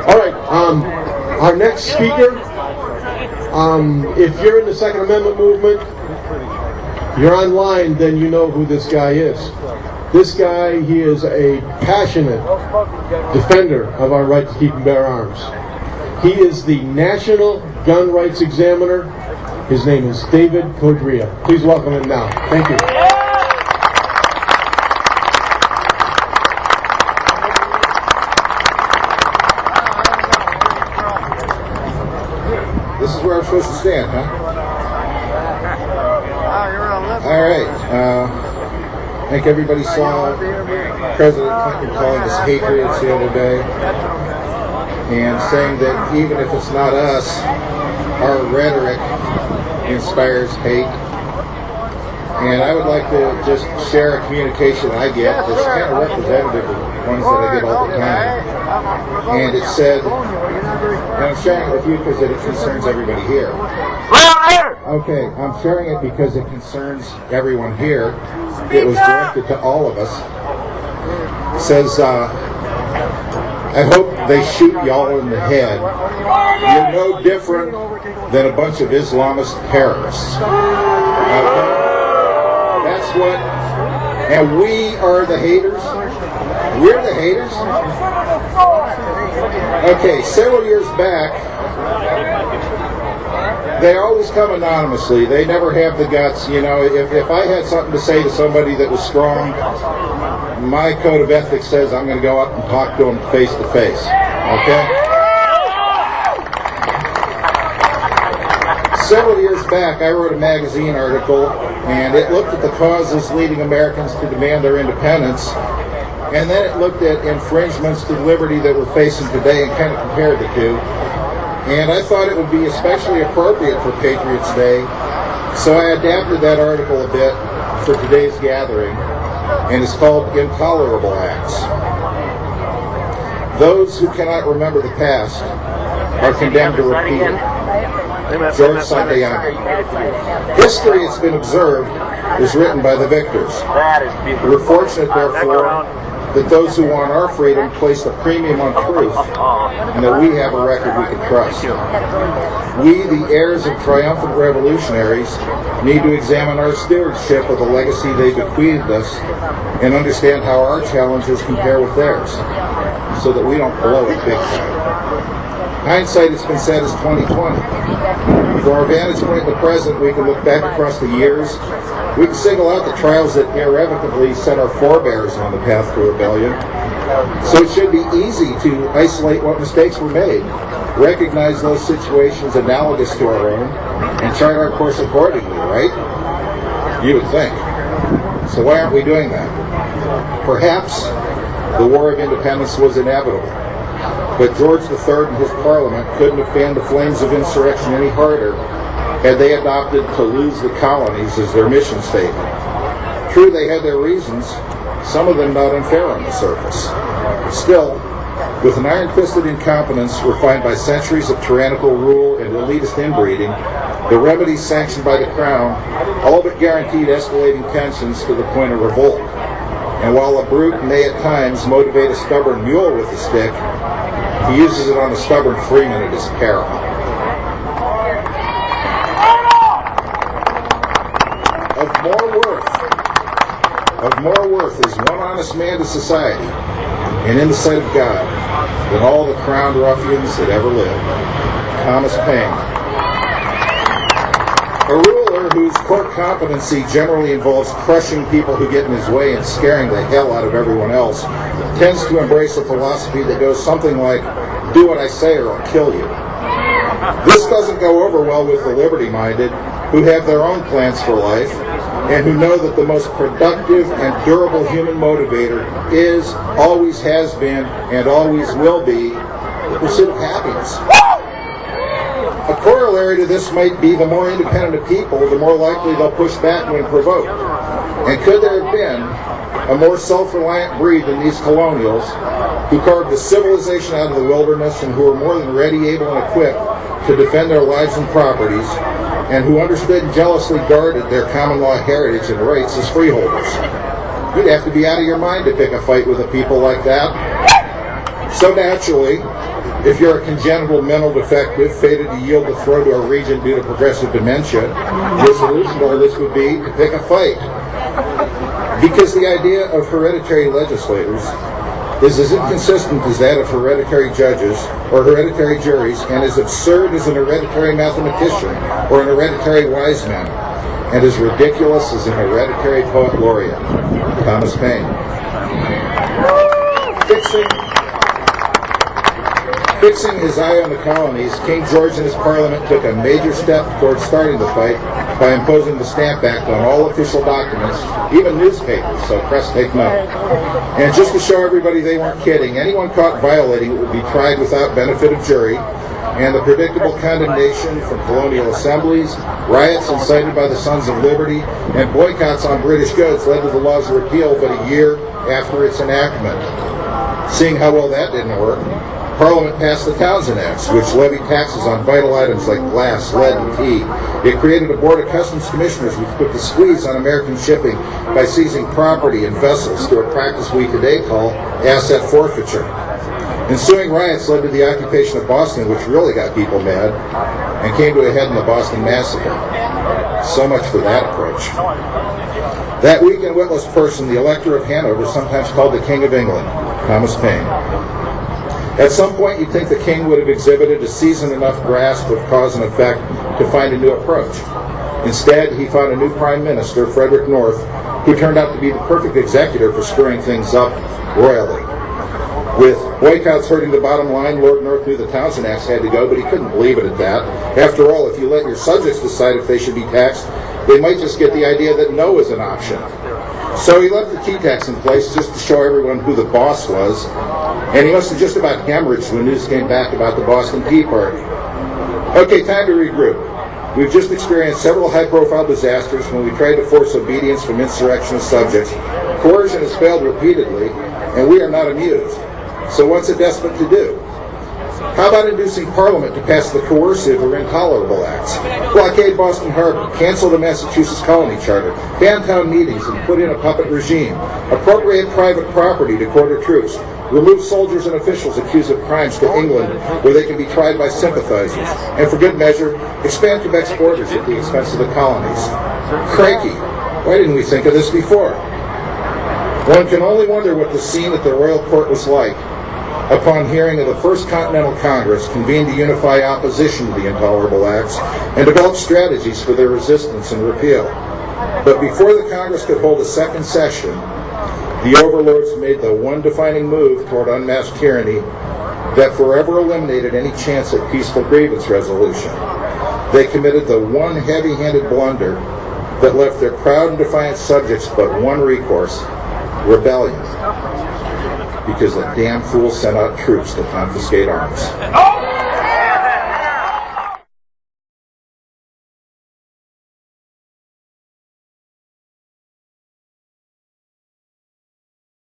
All right, our next speaker, if you're in the Second Amendment movement, you're online, then you know who this guy is. This guy, he is a passionate defender of our right to keep and bear arms. He is the National Gun Rights Examiner. His name is David Codrea. Please welcome him now. Thank you. This is where I'm supposed to stand, huh? All right. I think everybody saw President Clinton calling us patriots the other day and saying that even if it's not us, our rhetoric inspires hate. And I would like to just share a communication I get that's kind of representative of ones that I get all the time. And it said, and I'm sharing it with you because it concerns everybody here. Okay, I'm sharing it because it concerns everyone here. It was directed to all of us. It says, I hope they shoot y'all in the head. You're no different than a bunch of Islamist terrorists. Okay? That's what, and we are the haters. We're the haters. Okay, several years back, they always come anonymously. They never have the guts. You know, if I had something to say to somebody that was strong, my code of ethics says I'm going to go up and talk to them face to face. Okay? Several years back, I wrote a magazine article, and it looked at the causes leading Americans to demand their independence, and then it looked at infringements to liberty that we're facing today and kind of compared the two. And I thought it would be especially appropriate for Patriots Day, so I adapted that article a bit for today's gathering, and it's called Intolerable Acts. Those who cannot remember the past are condemned to repeat it. George Santayana. History, it's been observed, is written by the victors. We're fortunate, therefore, that those who want our freedom place a premium on truth, and that we have a record we can trust. We, the heirs of triumphant revolutionaries, need to examine our stewardship of the legacy they bequeathed us and understand how our challenges compare with theirs, so that we don't blow it big time. Hindsight, it's been said, is 20/20. From our vantage point in the present, we can look back across the years. We can single out the trials that irrevocably set our forebears on the path to rebellion. So it should be easy to isolate what mistakes were made, recognize those situations analogous to our own, and chart our course accordingly, right? You would think. So why aren't we doing that? Perhaps the War of Independence was inevitable. But George III and his Parliament couldn't have fanned the flames of insurrection any harder had they adopted to lose the colonies as their mission statement. True, they had their reasons, some of them not unfair on the surface. Still, with an iron-fisted incompetence refined by centuries of tyrannical rule and elitist inbreeding, the remedies sanctioned by the Crown all but guaranteed escalating tensions to the point of revolt. And while a brute may at times motivate a stubborn mule with a stick, he uses it on a stubborn freeman at his peril. Of more worth is one honest man to society, and in the sight of God, than all the crowned ruffians that ever lived. Thomas Paine. A ruler whose court competency generally involves crushing people who get in his way and scaring the hell out of everyone else tends to embrace a philosophy that goes something like, do what I say or I'll kill you. This doesn't go over well with the liberty-minded, who have their own plans for life, and who know that the most productive and durable human motivator is, always has been, and always will be the pursuit of happiness. A corollary to this might be the more independent a people, the more likely they'll push back when provoked. And could there have been a more self-reliant breed than these colonials, who carved a civilization out of the wilderness and who were more than ready, able, and equipped to defend their lives and properties, and who understood and jealously guarded their common law heritage and rights as freeholders? You'd have to be out of your mind to pick a fight with a people like that. So naturally, if you're a congenital mental defective fated to yield the throne to a regent due to progressive dementia, your solution to all this would be to pick a fight. Because the idea of hereditary legislators is as inconsistent as that of hereditary judges or hereditary juries, and as absurd as an hereditary mathematician or an hereditary wise man, and as ridiculous as an hereditary poet laureate, Thomas Paine. Fixing his eye on the colonies, King George and his Parliament took a major step towards starting the fight by imposing the Stamp Act on all official documents, even newspapers, so press take note. And just to show everybody they weren't kidding, anyone caught violating it would be tried without benefit of jury, and the predictable condemnation from colonial assemblies, riots incited by the Sons of Liberty, and boycotts on British goods led to the law's repeal but a year after its enactment. Seeing how well that didn't work, Parliament passed the Townshend Acts, which levied taxes on vital items like glass, lead, and tea. It created a board of customs commissioners which put the squeeze on American shipping by seizing property and vessels through a practice we today call asset forfeiture. Ensuing riots led to the occupation of Boston, which really got people mad, and came to a head in the Boston Massacre. So much for that approach. That weak and witless person, the Elector of Hanover, sometimes called the King of England, Thomas Paine. At some point, you'd think the king would have exhibited a seasoned enough grasp of cause and effect to find a new approach. Instead, he found a new prime minister, Frederick North, who turned out to be the perfect executor for screwing things up royally. With boycotts hurting the bottom line, Lord North knew the Townshend Acts had to go, but he couldn't leave it at that. After all, if you let your subjects decide if they should be taxed, they might just get the idea that no is an option. So he left the tea tax in place just to show everyone who the boss was, and he must have just about hemorrhaged when news came back about the Boston Tea Party. Okay, time to regroup. We've just experienced several high-profile disasters when we tried to force obedience from insurrectionist subjects. Coercion has failed repeatedly, and we are not amused. So what's a despot to do? How about inducing Parliament to pass the coercive or intolerable acts? Blockade Boston Harbor, cancel the Massachusetts Colony Charter, ban town meetings and put in a puppet regime, appropriate private property to quarter troops, remove soldiers and officials accused of crimes to England where they can be tried by sympathizers, and for good measure, expand Quebec's borders at the expense of the colonies. Crikey, why didn't we think of this before? One can only wonder what the scene at the Royal Court was like upon hearing of the First Continental Congress convened to unify opposition to the intolerable acts and develop strategies for their resistance and repeal. But before the Congress could hold a second session, the overlords made the one defining move toward unmasked tyranny that forever eliminated any chance at peaceful grievance resolution. They committed the one heavy-handed blunder that left their proud and defiant subjects but one recourse: rebellion. Because the damn fool sent out troops to confiscate arms.